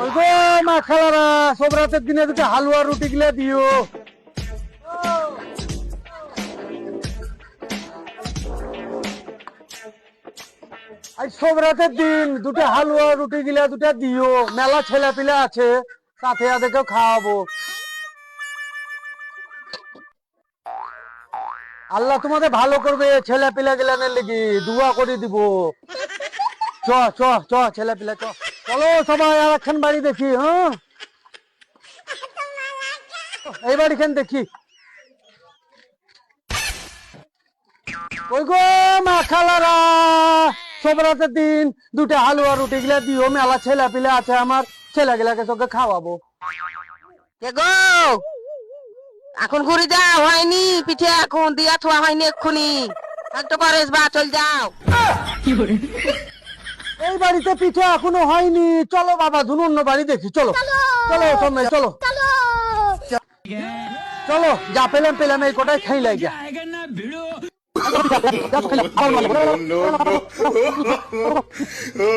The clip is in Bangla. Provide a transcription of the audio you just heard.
ওই গো মা খালারা, সব রাতের দিনে দুটো হালুয়া রুটি গিলা দিও। আজ সব রাতের দিন দুটো হালুয়া রুটি গিলা দুটা দিও, মেলা ছেলে পিলে আছে, সাথে আদেরকেও খাওয়াবো। আল্লাহ তোমাদের ভালো করবে, ছেলে পিলা গিলানের লেগে দুয়া করে দিব। চ চ চ ছেলে পিলা চ, চলো সবাই আর একখান বাড়ি দেখি। হ্যাঁ, এই বাড়িখান দেখি। ওই গো মা খালারা, সব রাতের দিন দুটা হালুয়া রুটি গিলা দিও, মেলা ছেলে পিলে আছে আমার, ছেলে গিলাকে তোকে খাওয়াবো। কে গো, এখন ঘুরে যাও, হয়নি পিঠে এখন দিয়া থোয়া হয়নি এক্ষুনি, একটু পরে বা চল যাও। এই বাড়িতে পিঠে এখনো হয়নি, চলো বাবা ধুন অন্য বাড়ি দেখি। চলো চলো সময় চলো চলো, যা পেলাম পেলাম এই কটাই খাই লাগিয়া। no, no, no.